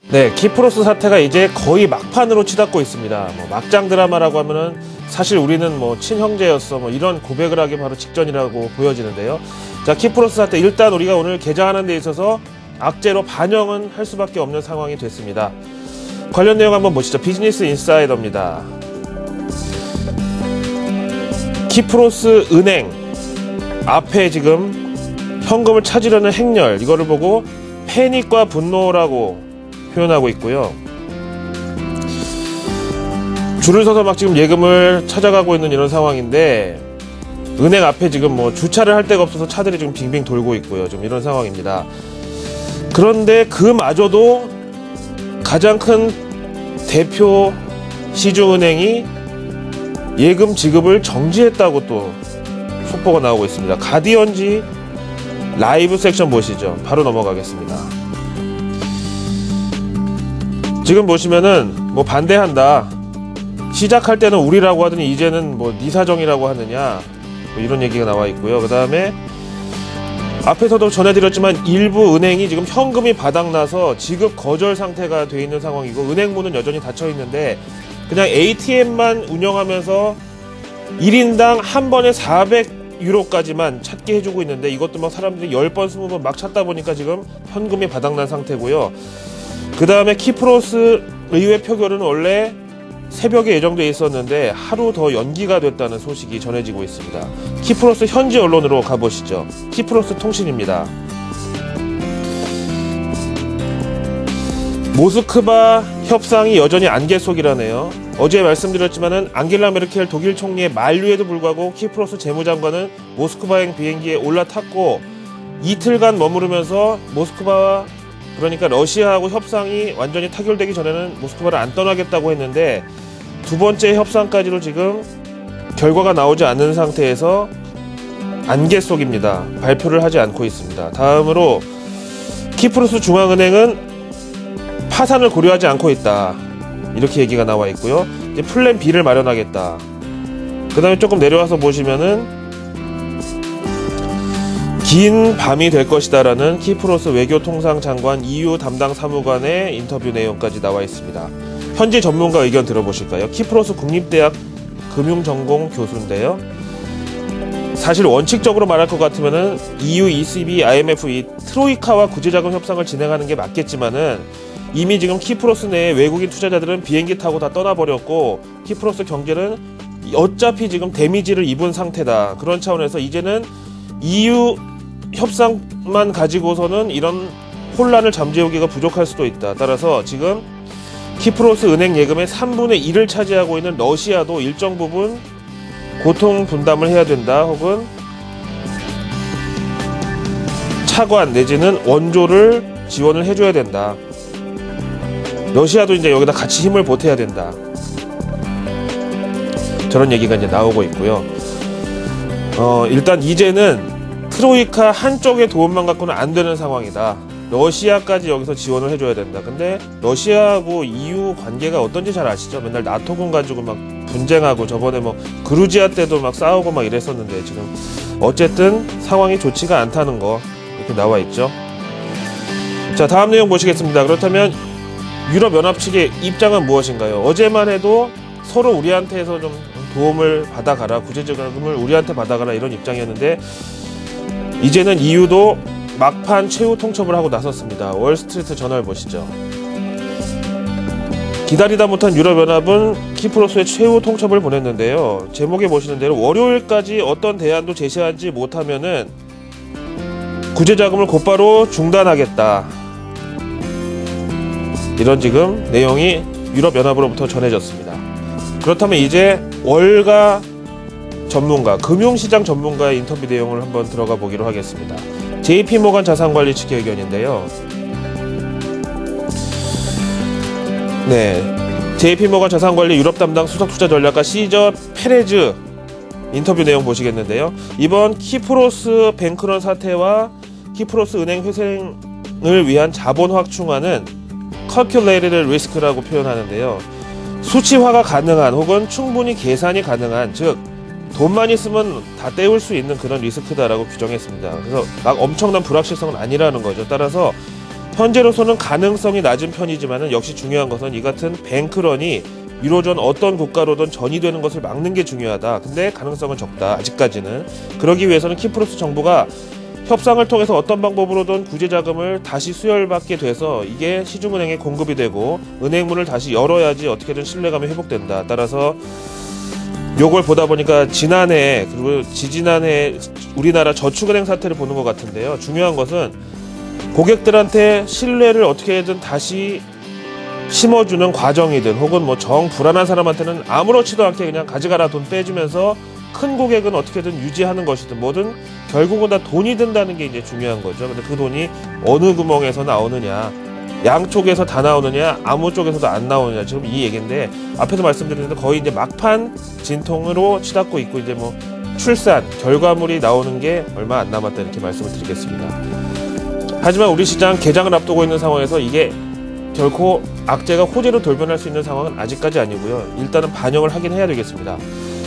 네, 키프로스 사태가 이제 거의 막판으로 치닫고 있습니다. 뭐 막장 드라마라고 하면은 사실 우리는 뭐 친형제였어 뭐 이런 고백을 하기 바로 직전이라고 보여지는데요. 자, 키프로스 사태 일단 우리가 오늘 개장하는 데 있어서 악재로 반영은 할 수밖에 없는 상황이 됐습니다. 관련 내용 한번 보시죠. 비즈니스 인사이더입니다. 키프로스 은행 앞에 지금 현금을 찾으려는 행렬, 이거를 보고 패닉과 분노라고 표현하고 있고요. 줄을 서서 막 지금 예금을 찾아가고 있는 이런 상황인데, 은행 앞에 지금 뭐 주차를 할 데가 없어서 차들이 지금 빙빙 돌고 있고요. 좀 이런 상황입니다. 그런데 그마저도 가장 큰 대표 시중은행이 예금 지급을 정지했다고 또 속보가 나오고 있습니다. 가디언지 라이브 섹션 보시죠. 바로 넘어가겠습니다. 지금 보시면은 뭐 반대한다. 시작할 때는 우리라고 하더니 이제는 뭐 네 사정이라고 하느냐, 뭐 이런 얘기가 나와 있고요. 그 다음에 앞에서도 전해드렸지만 일부 은행이 지금 현금이 바닥나서 지급 거절 상태가 돼 있는 상황이고, 은행 문은 여전히 닫혀 있는데 그냥 ATM만 운영하면서 1인당 한 번에 400유로까지만 찾게 해주고 있는데, 이것도 막 사람들이 10번 20번 막 찾다 보니까 지금 현금이 바닥난 상태고요. 그 다음에 키프로스 의회 표결은 원래 새벽에 예정돼 있었는데 하루 더 연기가 됐다는 소식이 전해지고 있습니다. 키프로스 현지 언론으로 가보시죠. 키프로스 통신입니다. 모스크바 협상이 여전히 안개 속이라네요. 어제 말씀드렸지만은 앙겔라 메르켈 독일 총리의 만류에도 불구하고 키프로스 재무장관은 모스크바행 비행기에 올라탔고 이틀간 머무르면서 모스크바와, 그러니까 러시아하고 협상이 완전히 타결되기 전에는 모스크바를 안 떠나겠다고 했는데, 두 번째 협상까지도 지금 결과가 나오지 않는 상태에서 안개 속입니다. 발표를 하지 않고 있습니다. 다음으로 키프로스 중앙은행은 파산을 고려하지 않고 있다, 이렇게 얘기가 나와 있고요. 이제 플랜 B를 마련하겠다. 그 다음에 조금 내려와서 보시면은 긴 밤이 될 것이다 라는 키프로스 외교통상장관 EU 담당 사무관의 인터뷰 내용까지 나와 있습니다. 현지 전문가 의견 들어보실까요? 키프로스 국립대학 금융전공 교수인데요. 사실 원칙적으로 말할 것 같으면은 EU, ECB, IMF 이 트로이카와 구제자금 협상을 진행하는 게 맞겠지만은, 이미 지금 키프로스 내에 외국인 투자자들은 비행기 타고 다 떠나버렸고 키프로스 경제는 어차피 지금 데미지를 입은 상태다. 그런 차원에서 이제는 EU 협상만 가지고서는 이런 혼란을 잠재우기가 부족할 수도 있다. 따라서 지금 키프로스 은행 예금의 3분의 1을 차지하고 있는 러시아도 일정 부분 고통 분담을 해야 된다. 혹은 차관 내지는 원조를 지원을 해줘야 된다. 러시아도 이제 여기다 같이 힘을 보태야 된다. 저런 얘기가 이제 나오고 있고요. 일단 이제는 트로이카 한쪽의 도움만 갖고는 안 되는 상황이다. 러시아까지 여기서 지원을 해줘야 된다. 근데 러시아하고 EU 관계가 어떤지 잘 아시죠? 맨날 나토군 가지고 막 분쟁하고, 저번에 뭐 그루지아 때도 막 싸우고 막 이랬었는데, 지금 어쨌든 상황이 좋지가 않다는 거 이렇게 나와 있죠. 자, 다음 내용 보시겠습니다. 그렇다면 유럽연합 측의 입장은 무엇인가요? 어제만 해도 서로 우리한테서 좀 도움을 받아가라, 구제자금을 우리한테 받아가라, 이런 입장이었는데, 이제는 EU도 막판 최후 통첩을 하고 나섰습니다. 월스트리트 저널 보시죠. 기다리다 못한 유럽연합은 키프로스의 최후 통첩을 보냈는데요. 제목에 보시는 대로 월요일까지 어떤 대안도 제시하지 못하면은 구제자금을 곧바로 중단하겠다, 이런 지금 내용이 유럽연합으로부터 전해졌습니다. 그렇다면 이제 월가 전문가, 금융시장 전문가의 인터뷰 내용을 한번 들어가 보기로 하겠습니다. JP모간 자산관리 측의 의견인데요. 네, JP모간 자산관리 유럽 담당 수석투자 전략가 시저 페레즈 인터뷰 내용 보시겠는데요. 이번 키프로스 뱅크런 사태와 키프로스 은행 회생을 위한 자본 확충화는 calculated risk라고 표현하는데요. 수치화가 가능한 혹은 충분히 계산이 가능한, 즉 돈만 있으면 다 때울 수 있는 그런 리스크다라고 규정했습니다. 그래서 막 엄청난 불확실성은 아니라는 거죠. 따라서 현재로서는 가능성이 낮은 편이지만 역시 중요한 것은 이 같은 뱅크런이 유로존 어떤 국가로든 전이되는 것을 막는 게 중요하다. 근데 가능성은 적다. 아직까지는. 그러기 위해서는 키프로스 정부가 협상을 통해서 어떤 방법으로든 구제자금을 다시 수혈받게 돼서 이게 시중은행에 공급이 되고 은행문을 다시 열어야지 어떻게든 신뢰감이 회복된다. 따라서 요걸 보다 보니까 지난해 그리고 지지난해 우리나라 저축은행 사태를 보는 것 같은데요. 중요한 것은 고객들한테 신뢰를 어떻게든 다시 심어주는 과정이든 혹은 뭐 정 불안한 사람한테는 아무렇지도 않게 그냥 가져가라 돈 빼주면서 큰 고객은 어떻게든 유지하는 것이든 뭐든 결국은 다 돈이 든다는 게 이제 중요한 거죠. 근데 그 돈이 어느 구멍에서 나오느냐, 양쪽에서 다 나오느냐, 아무 쪽에서도 안 나오느냐, 지금 이 얘기인데 앞에서 말씀드렸는데 거의 이제 막판 진통으로 치닫고 있고 이제 뭐 출산 결과물이 나오는 게 얼마 안 남았다 이렇게 말씀을 드리겠습니다. 하지만 우리 시장 개장을 앞두고 있는 상황에서 이게 결코 악재가 호재로 돌변할 수 있는 상황은 아직까지 아니고요. 일단은 반영을 하긴 해야 되겠습니다.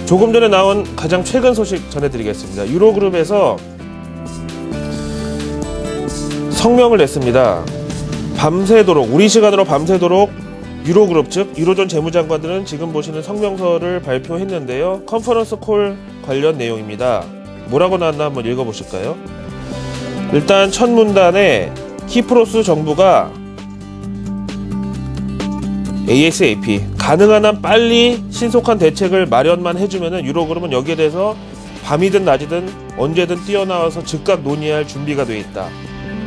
조금 전에 나온 가장 최근 소식 전해드리겠습니다. 유로그룹에서 성명을 냈습니다. 밤새도록, 우리 시간으로 밤새도록 유로그룹 즉 유로존 재무장관들은 지금 보시는 성명서를 발표했는데요. 컨퍼런스 콜 관련 내용입니다. 뭐라고 나왔나 한번 읽어보실까요? 일단 첫 문단에 키프로스 정부가 ASAP 가능한 한 빨리 신속한 대책을 마련만 해주면은 유로그룹은 여기에 대해서 밤이든 낮이든 언제든 뛰어나와서 즉각 논의할 준비가 돼 있다.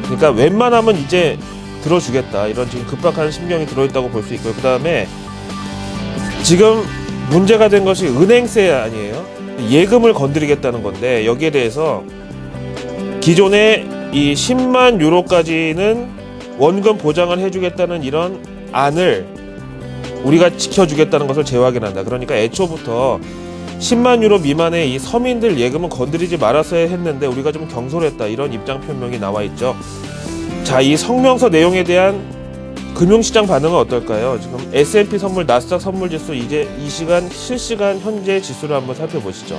그러니까 웬만하면 이제 들어주겠다. 이런 지금 급박한 심경이 들어있다고 볼 수 있고요. 그 다음에 지금 문제가 된 것이 은행세 아니에요? 예금을 건드리겠다는 건데 여기에 대해서 기존에 이 10만 유로까지는 원금 보장을 해주겠다는 이런 안을 우리가 지켜주겠다는 것을 재확인한다. 그러니까 애초부터 10만 유로 미만의 이 서민들 예금은 건드리지 말았어야 했는데 우리가 좀 경솔했다. 이런 입장 표명이 나와 있죠. 자, 이 성명서 내용에 대한 금융시장 반응은 어떨까요? 지금 S&P 선물, 나스닥 선물지수 이제 이 시간 실시간 현재 지수를 한번 살펴보시죠.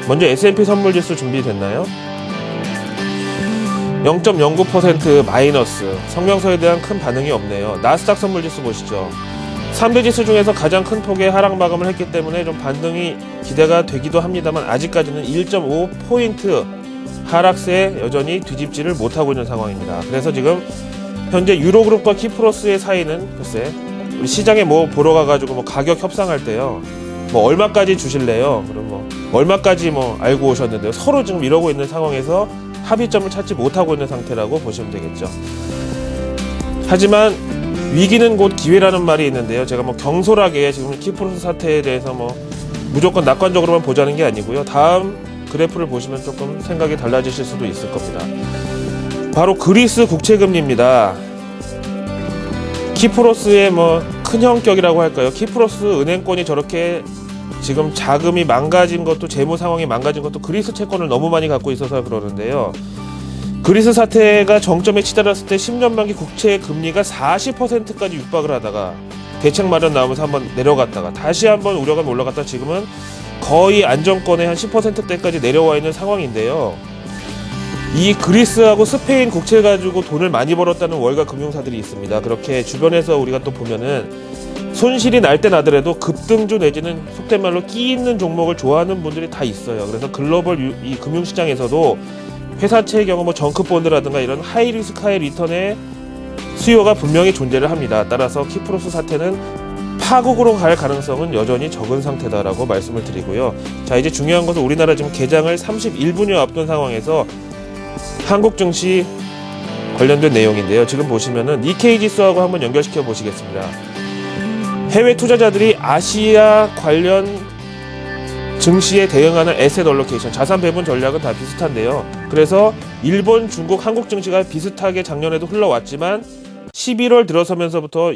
먼저 S&P 선물지수 준비됐나요? 0.09% 마이너스. 성명서에 대한 큰 반응이 없네요. 나스닥 선물지수 보시죠. 3대 지수 중에서 가장 큰 폭의 하락 마감을 했기 때문에 좀 반등이 기대가 되기도 합니다만 아직까지는 1.5포인트 하락세에 여전히 뒤집지를 못하고 있는 상황입니다. 그래서 지금 현재 유로그룹과 키프로스의 사이는 글쎄 우리 시장에 뭐 보러 가가지고 뭐 가격 협상할 때요. 뭐 얼마까지 주실래요? 그럼 뭐 얼마까지 뭐 알고 오셨는데요. 서로 지금 이러고 있는 상황에서 합의점을 찾지 못하고 있는 상태라고 보시면 되겠죠. 하지만 위기는 곧 기회라는 말이 있는데요. 제가 뭐 경솔하게 지금 키프로스 사태에 대해서 뭐 무조건 낙관적으로만 보자는 게 아니고요. 다음 그래프를 보시면 조금 생각이 달라지실 수도 있을 겁니다. 바로 그리스 국채금리입니다. 키프로스의 뭐 큰 형격이라고 할까요? 키프로스 은행권이 저렇게 지금 자금이 망가진 것도 재무 상황이 망가진 것도 그리스 채권을 너무 많이 갖고 있어서 그러는데요. 그리스 사태가 정점에 치달았을 때 10년 만기 국채 금리가 40%까지 육박을 하다가 대책 마련 나오면서 한번 내려갔다가 다시 한번 우려감이 올라갔다 지금은 거의 안정권의 한 10%대까지 내려와 있는 상황인데요. 이 그리스하고 스페인 국채 가지고 돈을 많이 벌었다는 월가 금융사들이 있습니다. 그렇게 주변에서 우리가 또 보면은 손실이 날 때 나더라도 급등주 내지는 속된 말로 끼 있는 종목을 좋아하는 분들이 다 있어요. 그래서 글로벌 이 금융시장에서도 회사채의 경우 뭐 정크본드라든가 이런 하이리스크 하이 리턴의 수요가 분명히 존재를 합니다. 따라서 키프로스 사태는 파국으로 갈 가능성은 여전히 적은 상태다라고 말씀을 드리고요. 자, 이제 중요한 것은 우리나라 지금 개장을 31분여 앞둔 상황에서 한국 증시 관련된 내용인데요. 지금 보시면은 니케이 지수하고 한번 연결시켜 보시겠습니다. 해외 투자자들이 아시아 관련 증시에 대응하는 에셋 얼로케이션, 자산 배분 전략은 다 비슷한데요. 그래서 일본, 중국, 한국 증시가 비슷하게 작년에도 흘러왔지만 11월 들어서면서부터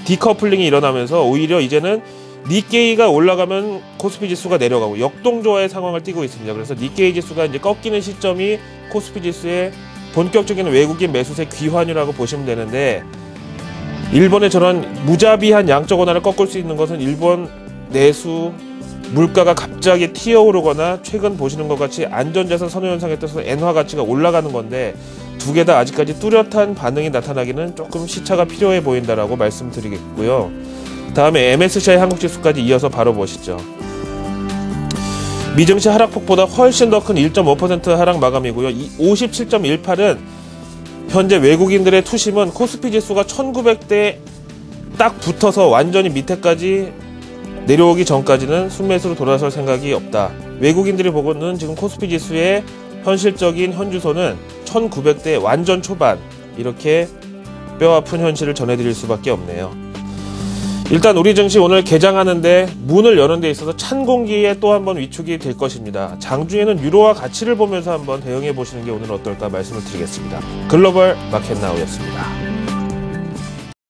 디커플링이 일어나면서 오히려 이제는 니케이가 올라가면 코스피 지수가 내려가고 역동조화의 상황을 띠고 있습니다. 그래서 니케이 지수가 이제 꺾이는 시점이 코스피 지수의 본격적인 외국인 매수세 귀환이라고 보시면 되는데, 일본의 저런 무자비한 양적 원화를 꺾을 수 있는 것은 일본 내수 물가가 갑자기 튀어오르거나 최근 보시는 것 같이 안전자산 선호 현상에 따라서 엔화 가치가 올라가는 건데 두 개 다 아직까지 뚜렷한 반응이 나타나기는 조금 시차가 필요해 보인다라고 말씀드리겠고요. 다음에 MSCI 한국지수까지 이어서 바로 보시죠. 미증시 하락폭보다 훨씬 더 큰 1.5% 하락 마감이고요. 57.18은 현재 외국인들의 투심은 코스피 지수가 1900대에 딱 붙어서 완전히 밑에까지 내려오기 전까지는 순매수로 돌아설 생각이 없다. 외국인들이 보고는 지금 코스피 지수의 현실적인 현주소는 1900대 완전 초반, 이렇게 뼈아픈 현실을 전해드릴 수밖에 없네요. 일단 우리 증시 오늘 개장하는데 문을 여는 데 있어서 찬 공기에 또 한번 위축이 될 것입니다. 장중에는 유로화 가치를 보면서 한번 대응해 보시는 게 오늘 어떨까 말씀을 드리겠습니다. 글로벌 마켓나우였습니다.